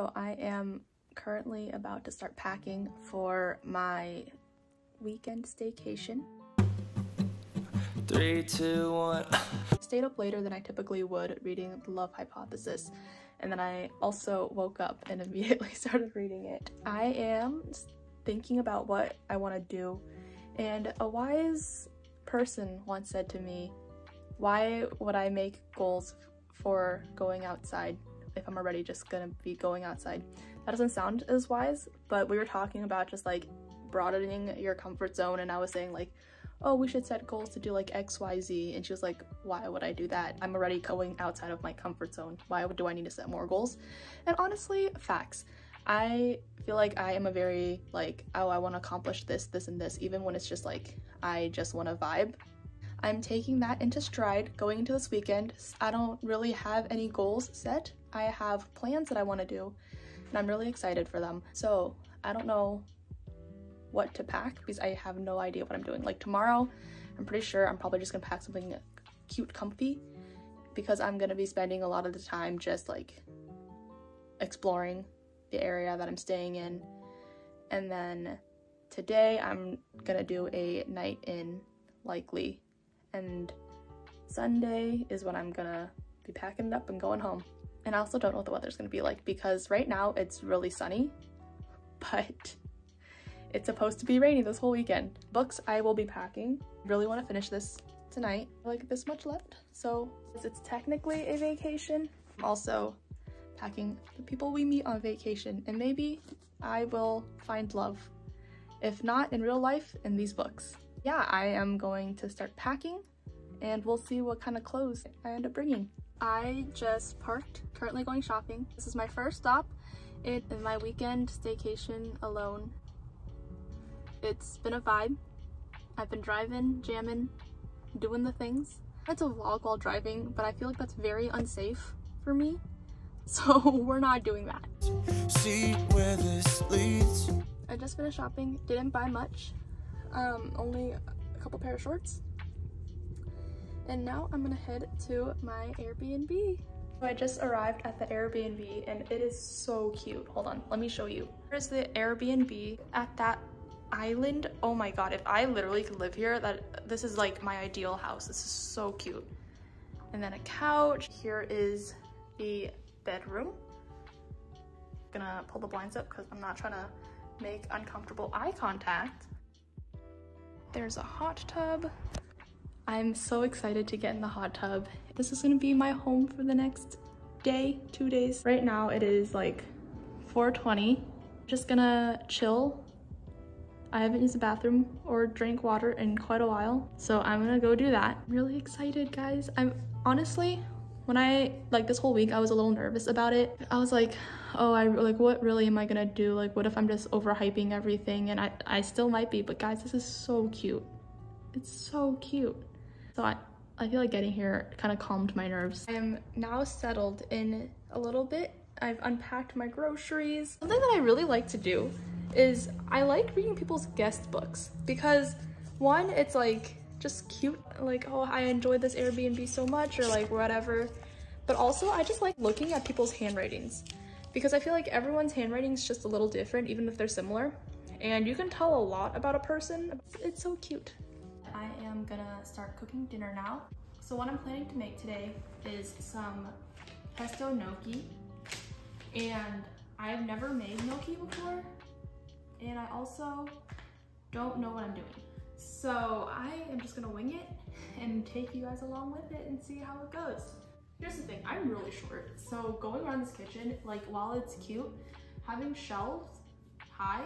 So I am currently about to start packing for my weekend staycation. 3, 2, 1. Stayed up later than I typically would reading The Love Hypothesis, and then I also woke up and immediately started reading it. I am thinking about what I want to do, and a wise person once said to me, why would I make goals for going outside if I'm already just gonna be going outside? That doesn't sound as wise, but we were talking about just like broadening your comfort zone, and I was saying like, oh, we should set goals to do like XYZ, and she was like, why would I do that? I'm already going outside of my comfort zone. Why do I need to set more goals? And honestly, facts. I feel like I am a very like, oh, I want to accomplish this, this, and this, even when it's just like, I just want to vibe. I'm taking that into stride going into this weekend. I don't really have any goals set. I have plans that I want to do, and I'm really excited for them. So I don't know what to pack because I have no idea what I'm doing. Like tomorrow, I'm pretty sure I'm probably just gonna pack something cute, comfy, because I'm gonna be spending a lot of the time just like exploring the area that I'm staying in. And then today I'm gonna do a night in, likely, and Sunday is when I'm gonna be packing it up and going home. And I also don't know what the weather's gonna be like because right now it's really sunny, but it's supposed to be rainy this whole weekend. Books I will be packing. Really want to finish this tonight. Like this much left, so it's technically a vacation. I'm also packing the people we meet on vacation, and maybe I will find love. If not in real life, in these books. Yeah, I am going to start packing, and we'll see what kind of clothes I end up bringing. I just parked, currently going shopping. This is my first stop in my weekend staycation alone. It's been a vibe. I've been driving, jamming, doing the things. I had to vlog while driving, but I feel like that's very unsafe for me. So we're not doing that. See where this leads. I just finished shopping, didn't buy much. Only a couple pair of shorts. And now I'm gonna head to my Airbnb. So I just arrived at the Airbnb and it is so cute. Hold on, let me show you. Here's the Airbnb at that island. Oh my god, if I literally could live here, this is like my ideal house. This is so cute. And then a couch. Here is the bedroom. Gonna pull the blinds up because I'm not trying to make uncomfortable eye contact. There's a hot tub. I'm so excited to get in the hot tub. This is gonna be my home for the next day, 2 days. Right now it is like 4:20. Just gonna chill. I haven't used the bathroom or drank water in quite a while, so I'm gonna go do that. I'm really excited, guys. I'm honestly, when this whole week I was a little nervous about it. I was like, oh, what really am I gonna do? Like, what if I'm just overhyping everything? And I still might be, but guys, this is so cute. It's so cute. So I feel like getting here kind of calmed my nerves. I am now settled in a little bit. I've unpacked my groceries. Something that I really like to do is I like reading people's guest books because one, it's like just cute, like, oh, I enjoyed this Airbnb so much, or like whatever, but also I just like looking at people's handwritings because I feel like everyone's handwriting is just a little different even if they're similar, and you can tell a lot about a person. It's so cute. I am gonna start cooking dinner now. So what I'm planning to make today is some pesto gnocchi, and I've never made gnocchi before, and I also don't know what I'm doing. So I am just gonna wing it and take you guys along with it and see how it goes. Here's the thing, I'm really short, so going around this kitchen, like while it's cute, having shelves high,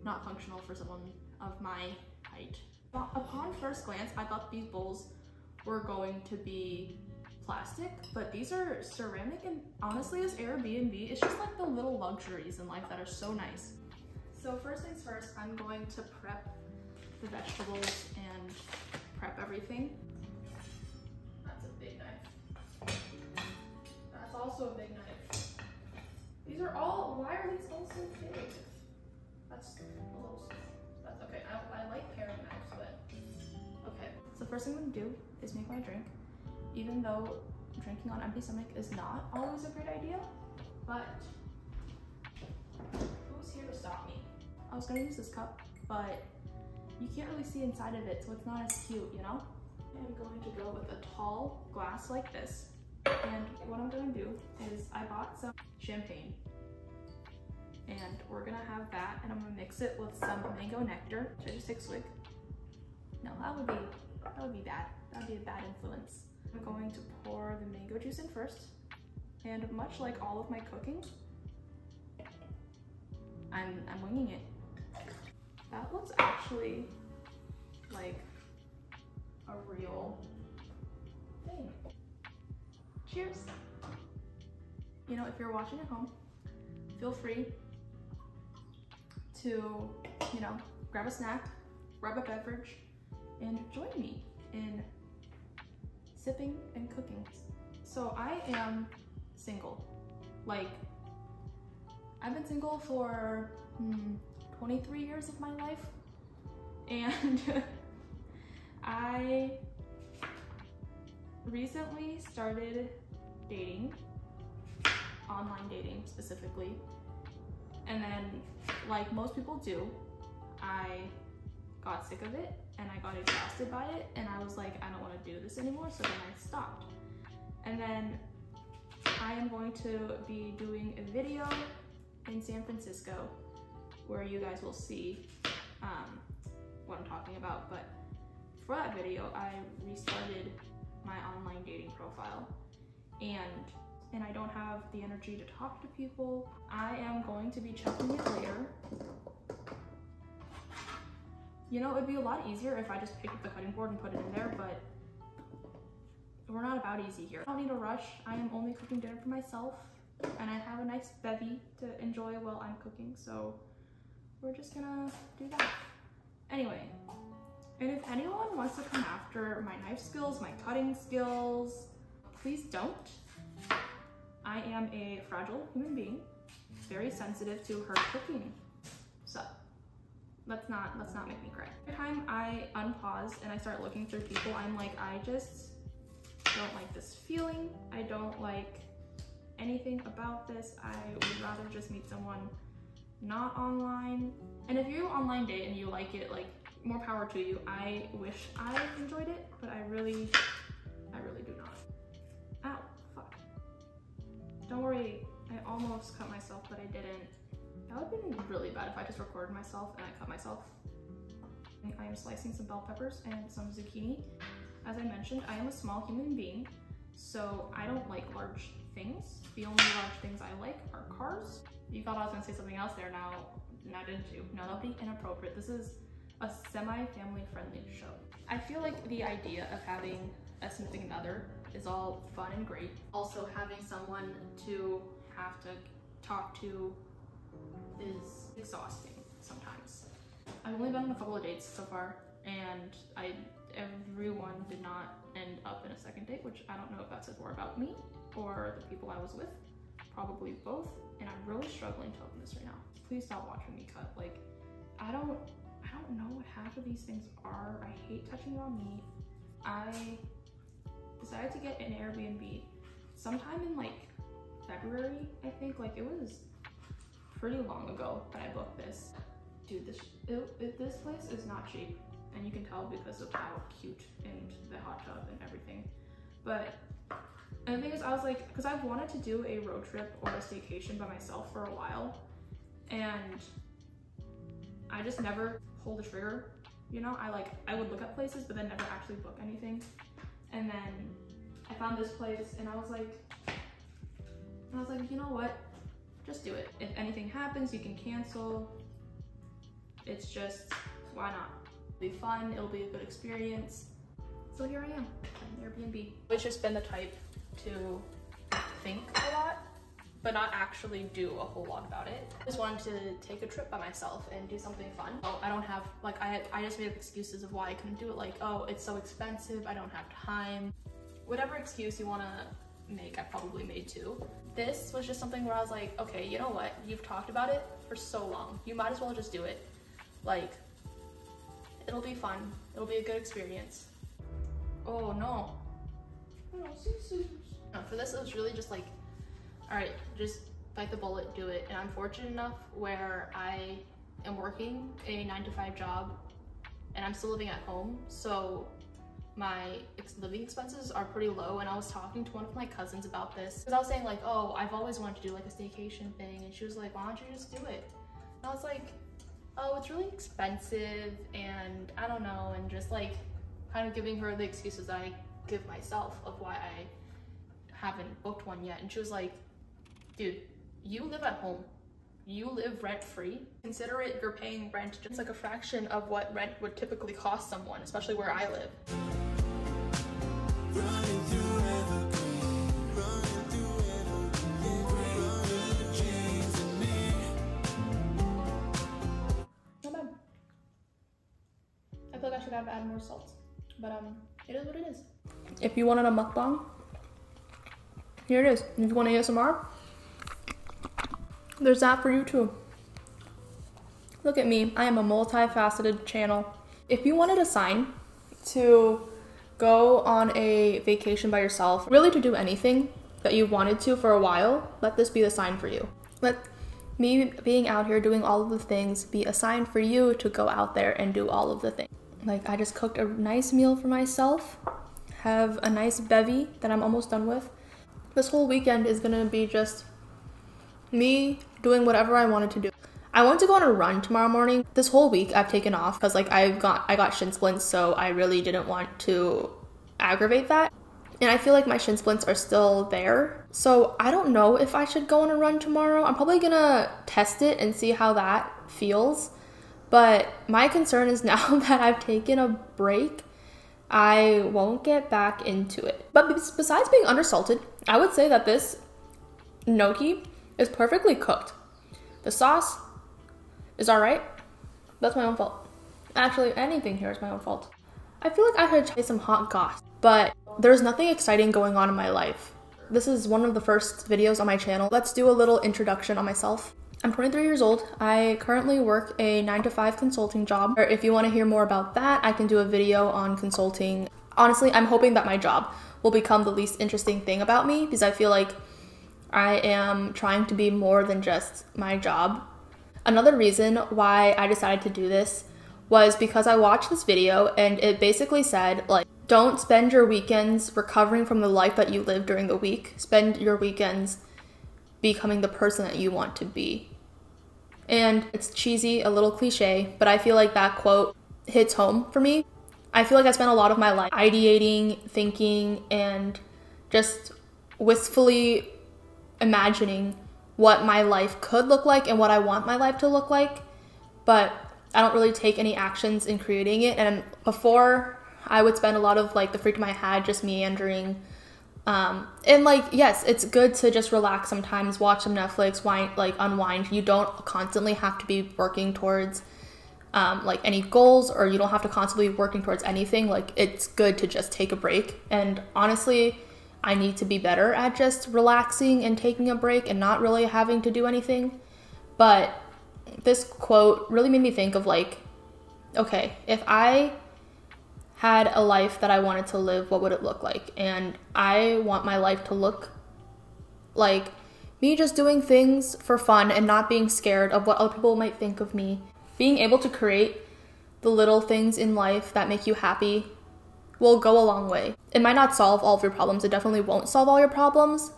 not functional for someone of my height. Upon first glance, I thought these bowls were going to be plastic, but these are ceramic, and honestly, this Airbnb is just like the little luxuries in life that are so nice. So first things first, I'm going to prep the vegetables and prep everything. That's a big knife. That's also a big knife. These are all, why are these all so big? That's okay. I like paring knives, but okay. So first thing I'm gonna do is make my drink, even though drinking on empty stomach is not always a great idea, but was gonna use this cup, but you can't really see inside of it, so it's not as cute, you know? I'm going to go with a tall glass like this. And what I'm gonna do is I bought some champagne. And we're gonna have that, and I'm gonna mix it with some mango nectar. Should I just take a swig? No, that would be bad. That would be a bad influence. I'm going to pour the mango juice in first. And much like all of my cooking, I'm winging it. That looks actually like a real thing. Cheers. You know, if you're watching at home, feel free to, you know, grab a snack, grab a beverage, and join me in sipping and cooking. So I am single. Like, I've been single for 23 years of my life, and I recently started dating, online dating specifically, and then, like most people do, I got sick of it and I got exhausted by it, and I was like, I don't want to do this anymore, so then I stopped. And then I am going to be doing a video in San Francisco where you guys will see what I'm talking about, but for that video I restarted my online dating profile, and I don't have the energy to talk to people. I am going to be checking it later. You know, it'd be a lot easier if I just picked up the cutting board and put it in there, but we're not about easy here. I don't need a rush. I am only cooking dinner for myself, and I have a nice bevy to enjoy while I'm cooking, so we're just gonna do that. Anyway, and if anyone wants to come after my knife skills, my cutting skills, please don't. I am a fragile human being, very sensitive to her cooking. So let's not make me cry. Every time I unpause and I start looking through people, I'm like, I just don't like this feeling. I don't like anything about this. I would rather just meet someone not online. And if you online date and you like it, like, more power to you. I wish I enjoyed it, but I really do not. Ow, fuck. Don't worry, I almost cut myself, but I didn't. That would have been really bad if I just recorded myself and I cut myself. I am slicing some bell peppers and some zucchini. As I mentioned, I am a small human being, so I don't like large things. The only large things I like are cars. You thought I was gonna say something else there, now didn't you? No, that'll be inappropriate. This is a semi-family friendly show. I feel like the idea of having a significant other is all fun and great. Also, having someone to have to talk to is exhausting sometimes. I've only been on a couple of dates so far, and everyone did not end up in a second date, which I don't know if that says more about me or the people I was with. Probably both, and I'm really struggling to open this right now. Please stop watching me cut. Like, I don't know what half of these things are. I hate touching raw meat. I decided to get an Airbnb sometime in like February, I think. Like, it was pretty long ago that I booked this. Dude, this place is not cheap, and you can tell because of how cute and the hot tub and everything. But, and the thing is, I was like, because I've wanted to do a road trip or a staycation by myself for a while, and I just never pull the trigger, you know? I would look at places, but then never actually book anything. And then I found this place, and I was like, you know what? Just do it. If anything happens, you can cancel. It's just, why not? It'll be fun, it'll be a good experience. So here I am, Airbnb. I've just been the type to think a lot, but not actually do a whole lot about it. I just wanted to take a trip by myself and do something fun. Oh, I don't have, like, I just made up excuses of why I couldn't do it. Like, oh, it's so expensive, I don't have time. Whatever excuse you wanna make, I probably made too. This was just something where I was like, okay, you know what? You've talked about it for so long. You might as well just do it. Like, it'll be fun. It'll be a good experience. Oh no. Oh, scissors. No, for this, it was really just like, all right, just bite the bullet, do it. And I'm fortunate enough where I am working a 9-to-5 job and I'm still living at home, so my living expenses are pretty low. And I was talking to one of my cousins about this because I was saying like, oh, I've always wanted to do like a staycation thing, and she was like, why don't you just do it? And I was like, oh, it's really expensive and I don't know, and just like kind of giving her the excuses I give myself of why I haven't booked one yet. And she was like, dude, you live at home. You live rent-free. Consider it you're paying rent just like a fraction of what rent would typically cost someone, especially where I live. Running through evergreen, running through evergreen, running chains in me. Not bad. I feel like I should have added more salt, but it is what it is. If you wanted a mukbang, here it is. If you want ASMR, there's that for you too. Look at me, I am a multifaceted channel. If you wanted a sign to go on a vacation by yourself, really to do anything that you wanted to for a while, let this be the sign for you. Let me being out here doing all of the things be a sign for you to go out there and do all of the things. Like, I just cooked a nice meal for myself, have a nice bevy that I'm almost done with. This whole weekend is gonna be just me doing whatever I wanted to do. I want to go on a run tomorrow morning. This whole week I've taken off because like I got shin splints, so I really didn't want to aggravate that. And I feel like my shin splints are still there. So I don't know if I should go on a run tomorrow. I'm probably gonna test it and see how that feels. But my concern is now that I've taken a break, I won't get back into it. But besides being undersalted, I would say that this gnocchi is perfectly cooked. The sauce is all right. That's my own fault. Actually, anything here is my own fault. I feel like I should try some hot goss, but there's nothing exciting going on in my life. This is one of the first videos on my channel. Let's do a little introduction on myself. I'm 23 years old. I currently work a 9-to-5 consulting job. If you want to hear more about that, I can do a video on consulting. Honestly, I'm hoping that my job will become the least interesting thing about me, because I feel like I am trying to be more than just my job. Another reason why I decided to do this was because I watched this video and it basically said, like, don't spend your weekends recovering from the life that you live during the week. Spend your weekends becoming the person that you want to be. And it's cheesy, a little cliche, but I feel like that quote hits home for me. I feel like I spent a lot of my life ideating, thinking, and just wistfully imagining what my life could look like and what I want my life to look like, but I don't really take any actions in creating it. And before, I would spend a lot of like the free time I had just meandering. And like, yes, it's good to just relax sometimes, watch some Netflix, unwind. You don't constantly have to be working towards like any goals, or you don't have to constantly be working towards anything. Like, it's good to just take a break. And honestly, I need to be better at just relaxing and taking a break and not really having to do anything. But this quote really made me think of like, okay, if I had a life that I wanted to live, what would it look like? And I want my life to look like me just doing things for fun and not being scared of what other people might think of me. Being able to create the little things in life that make you happy will go a long way. It might not solve all of your problems. It definitely won't solve all your problems,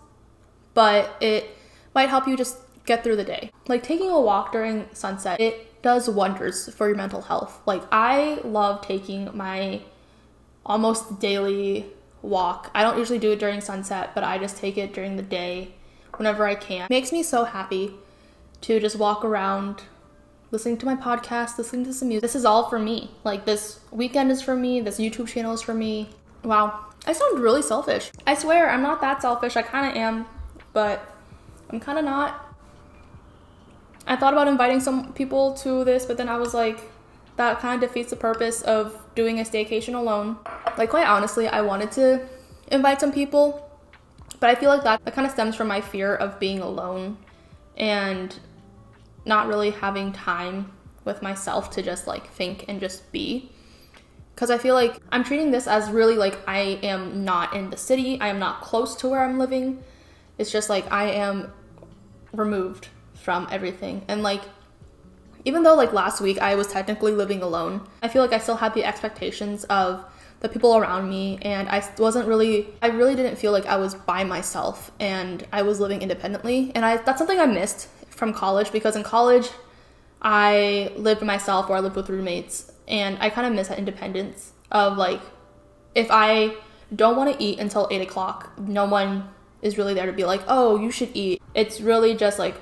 but it might help you just get through the day. Like taking a walk during sunset, it does wonders for your mental health. Like, I love taking my almost daily walk. I don't usually do it during sunset, but I just take it during the day whenever I can. It makes me so happy to just walk around, listening to my podcast, listening to some music. This is all for me. Like, this weekend is for me. This YouTube channel is for me. Wow. I sound really selfish. I swear, I'm not that selfish. I kind of am, but I'm kind of not. I thought about inviting some people to this, but then I was like, that kind of defeats the purpose of doing a staycation alone. Like, quite honestly, I wanted to invite some people, but I feel like that kind of stems from my fear of being alone and not really having time with myself to just like think and just be. Because I feel like I'm treating this as really like I am not in the city. I am not close to where I'm living. It's just like I am removed from everything. And like, Even though like last week I was technically living alone, I feel like I still had the expectations of the people around me, and I really didn't feel like I was by myself and I was living independently. And that's something I missed from college, because in college I lived by myself or I lived with roommates, and I kind of miss that independence of like, if I don't want to eat until 8 o'clock, no one is really there to be like, oh, you should eat. It's really just like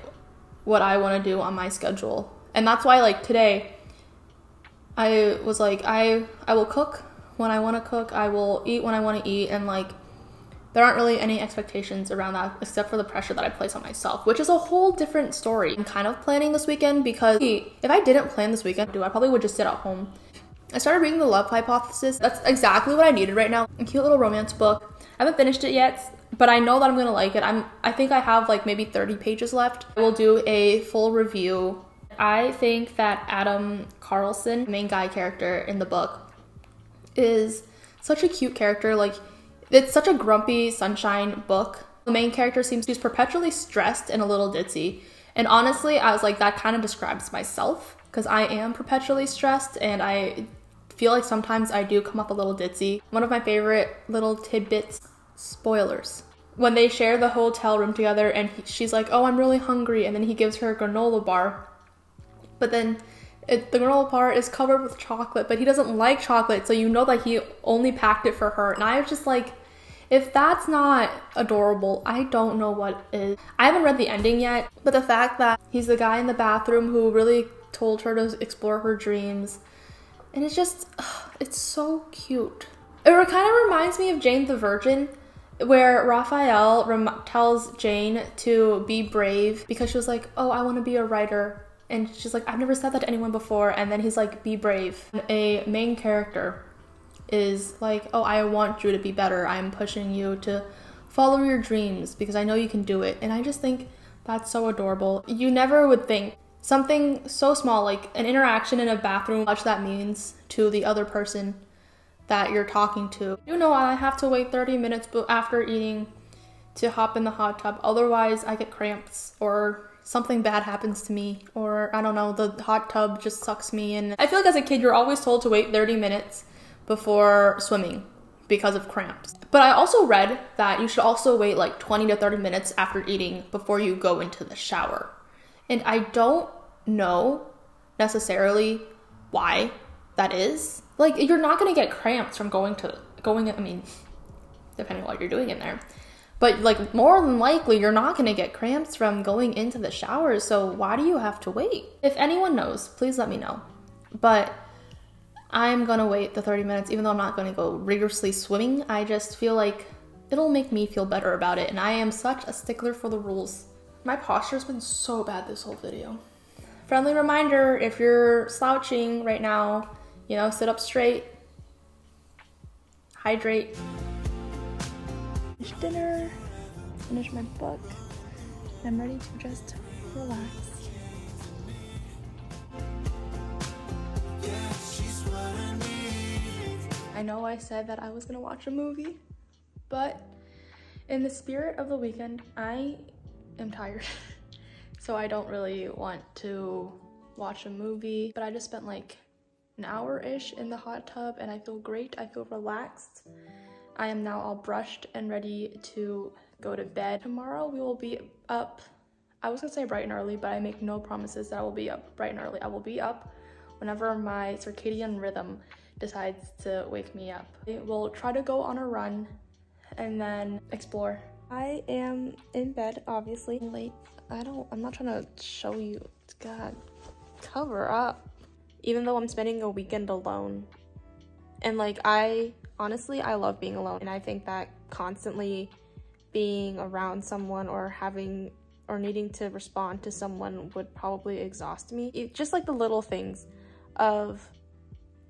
what I want to do on my schedule. And that's why like today I was like, I will cook when I want to cook, I will eat when I want to eat, and like there aren't really any expectations around that except for the pressure that I place on myself, which is a whole different story. I'm kind of planning this weekend, because if I didn't plan this weekend, I probably would just sit at home. I started reading The Love Hypothesis. That's exactly what I needed right now. A cute little romance book. I haven't finished it yet, but I know that I'm gonna like it. I think I have like maybe 30 pages left. I will do a full review. I think that Adam Carlson, the main guy character in the book, is such a cute character. Like, it's such a grumpy sunshine book. The main character seems she's perpetually stressed and a little ditzy. And honestly, I was like, that kind of describes myself, because I am perpetually stressed and I feel like sometimes I do come up a little ditzy. One of my favorite little tidbits, spoilers, when they share the hotel room together and she's like, oh, I'm really hungry, and then he gives her a granola bar, but then the granola bar is covered with chocolate, but he doesn't like chocolate, so you know that he only packed it for her. And I was just like, if that's not adorable, I don't know what is. I haven't read the ending yet, but the fact that he's the guy in the bathroom who really told her to explore her dreams, and it's just, it's so cute. It kind of reminds me of Jane the Virgin, where Raphael tells Jane to be brave because she was like, oh, I want to be a writer. And she's like, I've never said that to anyone before. And then he's like, be brave. A main character is like, oh, I want you to be better. I'm pushing you to follow your dreams because I know you can do it. And I just think that's so adorable. You never would think something so small, like an interaction in a bathroom, how much that means to the other person that you're talking to. You know, I have to wait 30 minutes after eating to hop in the hot tub. Otherwise, I get cramps or something bad happens to me, or I don't know, the hot tub just sucks me in. I feel like as a kid, you're always told to wait 30 minutes before swimming because of cramps. But I also read that you should also wait like 20 to 30 minutes after eating before you go into the shower. And I don't know necessarily why that is. Like, you're not gonna get cramps from going in, I mean, depending on what you're doing in there. But like, more than likely, you're not gonna get cramps from going into the shower, so why do you have to wait? If anyone knows, please let me know. But I'm gonna wait the 30 minutes, even though I'm not gonna go rigorously swimming. I just feel like it'll make me feel better about it, and I am such a stickler for the rules. My posture's been so bad this whole video. Friendly reminder, if you're slouching right now, you know, sit up straight, hydrate. Finish dinner, finish my book, and I'm ready to just relax. I know I said that I was gonna watch a movie, but in the spirit of the weekend, I am tired. So I don't really want to watch a movie, but I just spent like an hour-ish in the hot tub and I feel great, I feel relaxed. I am now all brushed and ready to go to bed. Tomorrow we will be up, I was gonna say bright and early, but I make no promises that I will be up bright and early. I will be up whenever my circadian rhythm decides to wake me up. I will try to go on a run and then explore. I am in bed, obviously. Late. I'm not trying to show you. God, cover up. Even though I'm spending a weekend alone. And like, honestly, I love being alone. And I think that constantly being around someone or needing to respond to someone would probably exhaust me. Just like the little things of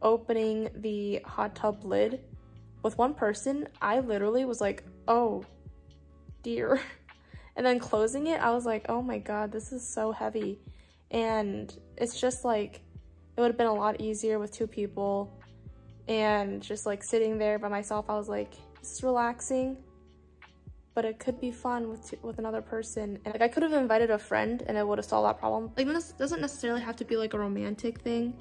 opening the hot tub lid with one person, I literally was like, oh dear. And then closing it, I was like, oh my God, this is so heavy. And it's just like, it would have been a lot easier with two people. And just like sitting there by myself, I was like, this is relaxing. but it could be fun with another person. And like, I could have invited a friend and it would have solved that problem. Like, this doesn't necessarily have to be like a romantic thing,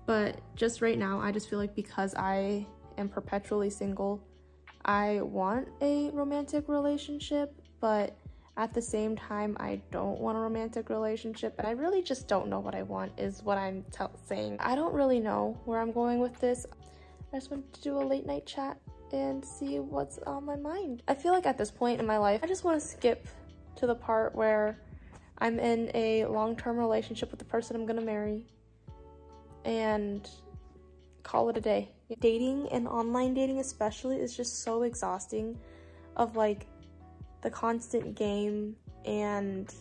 but just right now, I just feel like because I am perpetually single, I want a romantic relationship, but at the same time, I don't want a romantic relationship, and I really just don't know what I want is what I'm saying. I don't really know where I'm going with this. I just wanted to do a late night chat and see what's on my mind. I feel like at this point in my life, I just want to skip to the part where I'm in a long-term relationship with the person I'm gonna marry and call it a day. Dating and online dating especially is just so exhausting, of like the constant game, and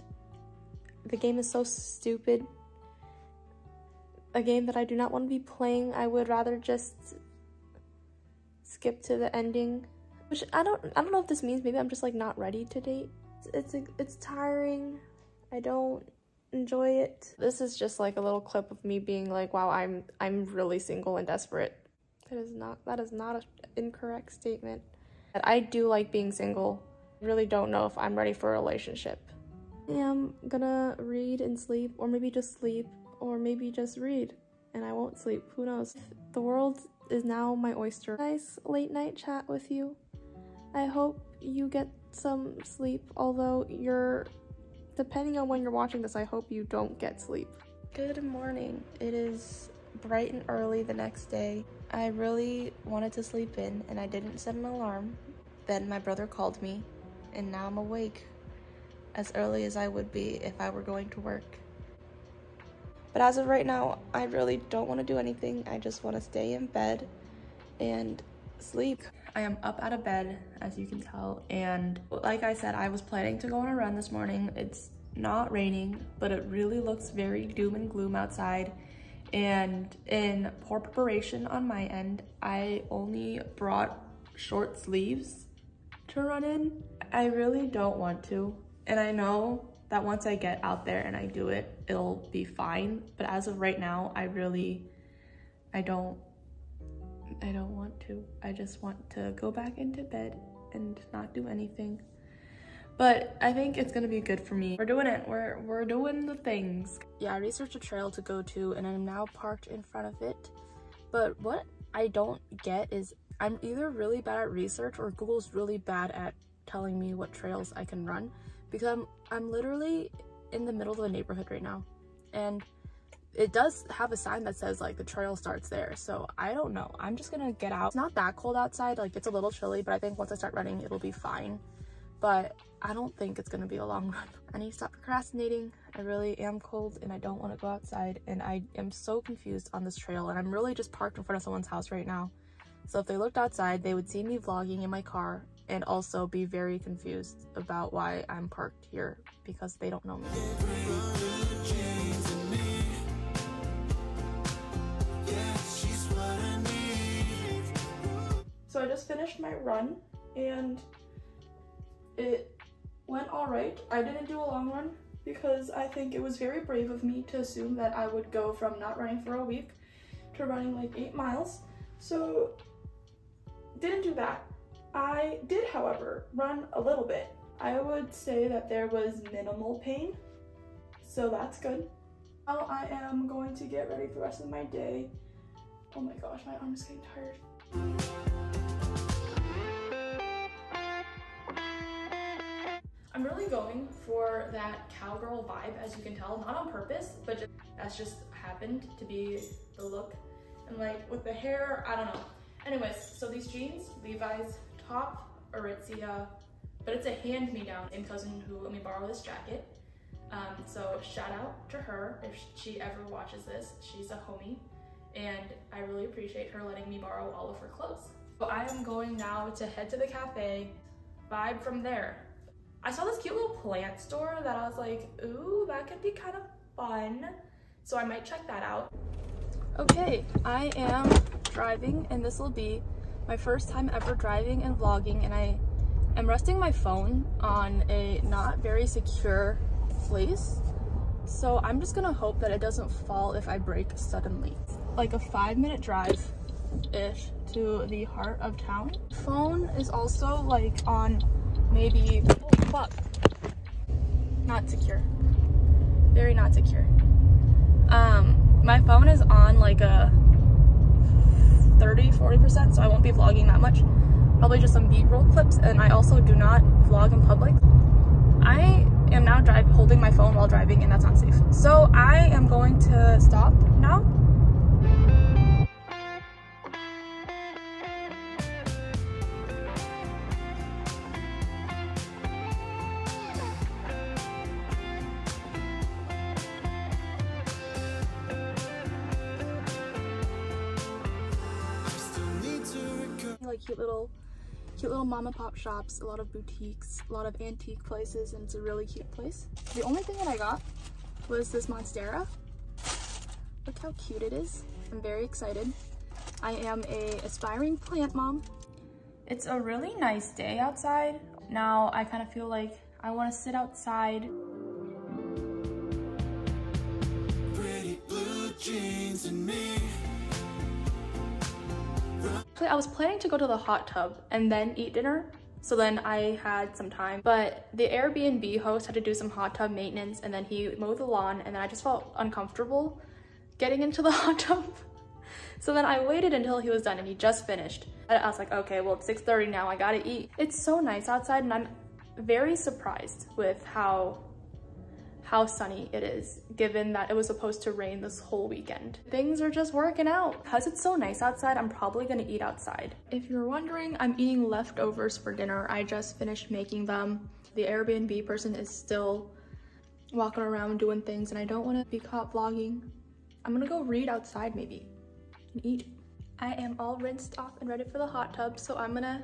the game is so stupid. A game that I do not want to be playing. I would rather just skip to the ending, which I don't know if this means maybe I'm just like not ready to date. It's tiring. I don't enjoy it. This is just like a little clip of me being like, wow, I'm really single and desperate. That is not an incorrect statement. I do like being single. I really don't know if I'm ready for a relationship. I am gonna read and sleep, or maybe just sleep, or maybe just read and I won't sleep. Who knows? The world is now my oyster. Nice late night chat with you. I hope you get some sleep, although depending on when you're watching this, I hope you don't get sleep. Good morning. It is bright and early the next day. I really wanted to sleep in and I didn't set an alarm. Then my brother called me and now I'm awake as early as I would be if I were going to work. But as of right now, I really don't want to do anything. I just want to stay in bed and sleep. I am up out of bed, as you can tell, and like I said, I was planning to go on a run this morning. It's not raining, but it really looks very doom and gloom outside. And in poor preparation on my end, I only brought short sleeves to run in. I really don't want to, and I know that once I get out there and I do it, it'll be fine. But as of right now, I don't want to. I just want to go back into bed and not do anything. But I think it's gonna be good for me. We're doing it, we're doing the things. Yeah, I researched a trail to go to and I'm now parked in front of it. But what I don't get is I'm either really bad at research or Google's really bad at telling me what trails I can run, because I'm literally in the middle of the neighborhood right now. And it does have a sign that says like the trail starts there, so I don't know. I'm just gonna get out. It's not that cold outside, like it's a little chilly, but I think once I start running it'll be fine. But I don't think it's gonna be a long run. I need to stop procrastinating. I really am cold and I don't want to go outside, and I am so confused on this trail, and I'm really just parked in front of someone's house right now. So if they looked outside, they would see me vlogging in my car and also be very confused about why I'm parked here, because they don't know me. So I just finished my run and it went all right. I didn't do a long run because I think it was very brave of me to assume that I would go from not running for a week to running like 8 miles. So didn't do that. I did, however, run a little bit. I would say that there was minimal pain, so that's good. Now I am going to get ready for the rest of my day. Oh my gosh, my arm is getting tired. I'm really going for that cowgirl vibe, as you can tell, not on purpose, but that's just happened to be the look. And like with the hair, I don't know. Anyways, so these jeans, Levi's top, Aritzia, but it's a hand-me-down. And cousin who let me borrow this jacket. So shout out to her if she ever watches this. She's a homie, and I really appreciate her letting me borrow all of her clothes. So I am going now to head to the cafe, vibe from there. I saw this cute little plant store that I was like, ooh, that could be kind of fun. So I might check that out. Okay, I am driving, and this will be my first time ever driving and vlogging, and I am resting my phone on a not very secure place. So I'm just gonna hope that it doesn't fall if I brake suddenly. Like a 5-minute drive-ish to the heart of town. Phone is also like on maybe, oh fuck, not secure, very not secure. My phone is on like a 30-40%, so I won't be vlogging that much, probably just some b-roll clips. And I also do not vlog in public. I am now holding my phone while driving, and that's not safe, so I am going to stop now. Like cute little mom and pop shops, a lot of boutiques, a lot of antique places, and it's a really cute place. The only thing that I got was this monstera. Look how cute it is. I'm very excited. I am a aspiring plant mom. It's a really nice day outside. Now I kind of feel like I want to sit outside. Pretty blue jeans and me. I was planning to go to the hot tub and then eat dinner, so then I had some time, but the Airbnb host had to do some hot tub maintenance, and then he mowed the lawn, and then I just felt uncomfortable getting into the hot tub. So then I waited until he was done, and he just finished. I was like, okay, well, it's 6:30 now, I gotta eat. It's so nice outside, and I'm very surprised with how sunny it is, given that it was supposed to rain this whole weekend. Things are just working out. Because it's so nice outside, I'm probably gonna eat outside. If you're wondering, I'm eating leftovers for dinner. I just finished making them. The Airbnb person is still walking around doing things, and I don't wanna be caught vlogging. I'm gonna go read outside maybe and eat. I am all rinsed off and ready for the hot tub, so I'm gonna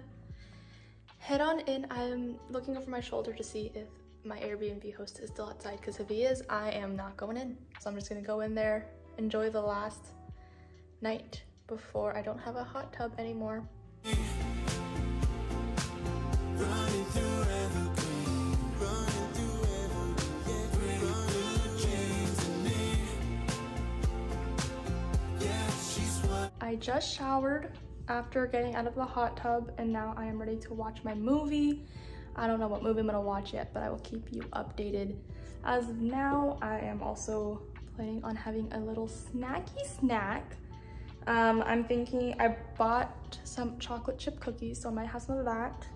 head on in. I'm looking over my shoulder to see if my Airbnb host is still outside, because if he is, I am not going in. So I'm just gonna go in there, enjoy the last night before I don't have a hot tub anymore. I just showered after getting out of the hot tub, and now I am ready to watch my movie. I don't know what movie I'm gonna watch yet, but I will keep you updated. As of now, I am also planning on having a little snacky snack. I'm thinking I bought some chocolate chip cookies, so I might have some of that.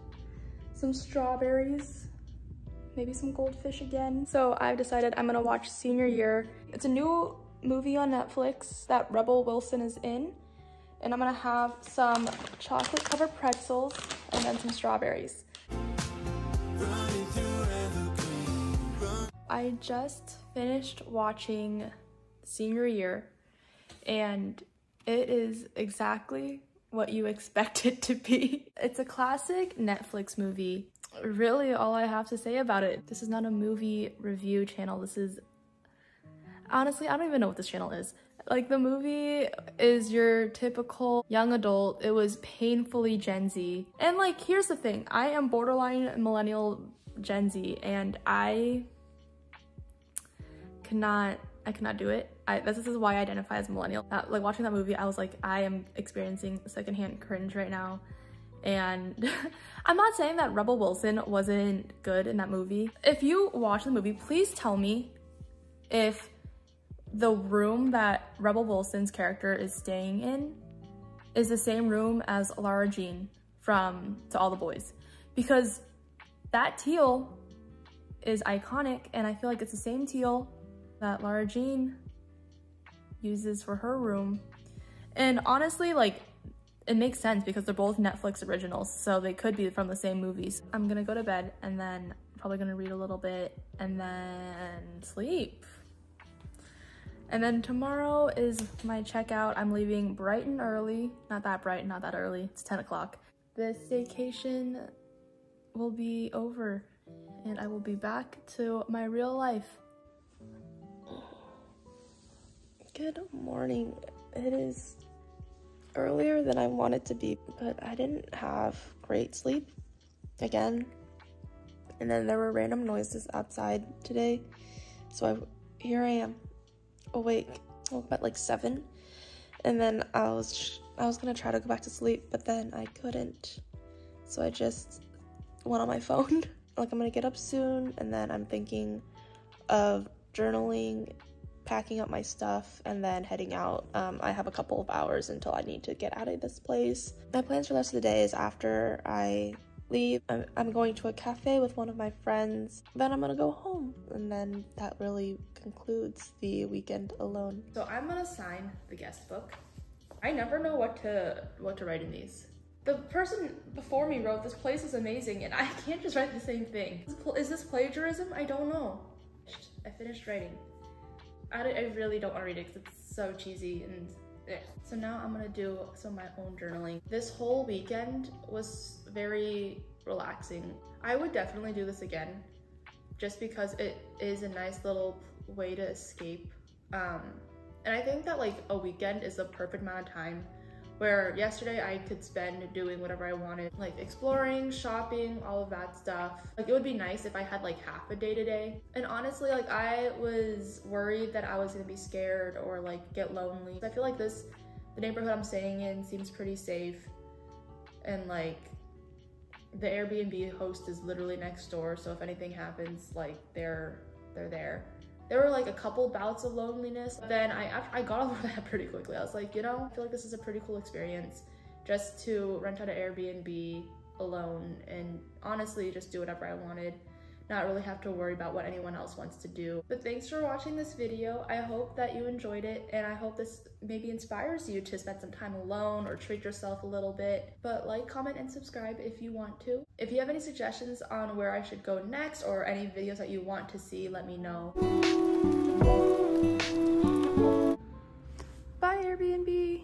Some strawberries, maybe some goldfish again. So I've decided I'm gonna watch Senior Year. It's a new movie on Netflix that Rebel Wilson is in. And I'm gonna have some chocolate covered pretzels and then some strawberries. I just finished watching Senior Year, and it is exactly what you expect it to be. It's a classic Netflix movie. Really, all I have to say about it. This is not a movie review channel. This is, honestly, I don't even know what this channel is. Like, the movie is your typical young adult. It was painfully Gen Z. And like, here's the thing. I am borderline millennial Gen Z, and I cannot do it. This is why I identify as millennial. Like, watching that movie, I was like, I am experiencing secondhand cringe right now. And I'm not saying that Rebel Wilson wasn't good in that movie. If you watch the movie, please tell me if the room that Rebel Wilson's character is staying in is the same room as Lara Jean from To All the Boys, because that teal is iconic, and I feel like it's the same teal that Lara Jean uses for her room. And honestly, like, it makes sense because they're both Netflix originals, so they could be from the same movies. I'm gonna go to bed, and then probably gonna read a little bit and then sleep. And then tomorrow is my checkout. I'm leaving bright and early. Not that bright, not that early. It's 10 o'clock. The staycation will be over, and I will be back to my real life. Good morning. It is earlier than I wanted to be, but I didn't have great sleep again. And then there were random noises outside today. So here I am, awake. I woke up at like 7. And then I was gonna try to go back to sleep, but then I couldn't. So I just one on my phone. Like, I'm gonna get up soon, and then I'm thinking of journaling, packing up my stuff, and then heading out. I have a couple of hours until I need to get out of this place. My plans for the rest of the day is after I leave, I'm going to a cafe with one of my friends, then I'm gonna go home, and then that really concludes the weekend alone. So I'm gonna sign the guest book. I never know what to write in these. The person before me wrote, "This place is amazing," and I can't just write the same thing. Is this plagiarism? I don't know. I finished writing. I really don't want to read it because it's so cheesy and so now I'm gonna do some of my own journaling. This whole weekend was very relaxing. I would definitely do this again just because it is a nice little way to escape. And I think that like a weekend is the perfect amount of time where yesterday I could spend doing whatever I wanted, like exploring, shopping, all of that stuff. Like it would be nice if I had like half a day today. And honestly, like I was worried that I was gonna be scared or like get lonely. I feel like the neighborhood I'm staying in seems pretty safe, and like the Airbnb host is literally next door, so if anything happens, like they're there. There were like a couple bouts of loneliness, but then I got over that pretty quickly. I was like, you know, I feel like this is a pretty cool experience just to rent out an Airbnb alone and honestly just do whatever I wanted, not really have to worry about what anyone else wants to do. But thanks for watching this video. I hope that you enjoyed it, and I hope this maybe inspires you to spend some time alone or treat yourself a little bit. But like, comment, and subscribe if you want to. If you have any suggestions on where I should go next or any videos that you want to see, let me know. Bye, Airbnb.